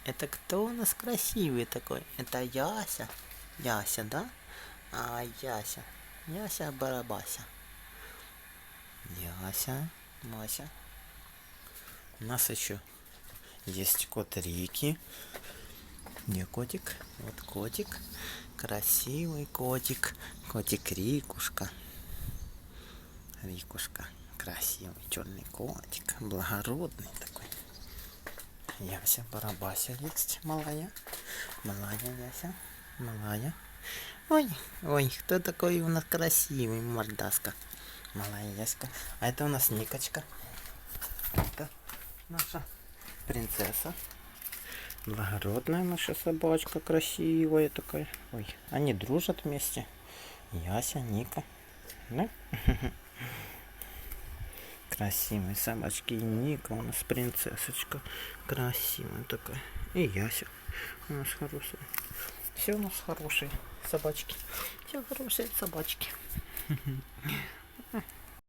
Это кто у нас красивый такой? Это Яся. Яся, да? Яся. Яся Барабася. Яся. Мася. У нас еще есть кот Рики. Где котик? Вот котик. Красивый котик. Котик Рикушка. Рикушка. Красивый черный котик. Благородный такой. Яся Барабася есть. Малая. Малая Яся. Малая. Ой, кто такой у нас красивый? Мордаска. Малая Яська. А это у нас Никочка. Это наша принцесса. Благородная наша собачка, красивая такая. Ой, они дружат вместе. Яся, Ника. Да? Красивые собачки. И Ника у нас принцессочка. Красивая такая. И Яся у нас хорошая. Все у нас хорошие собачки. Все хорошие собачки.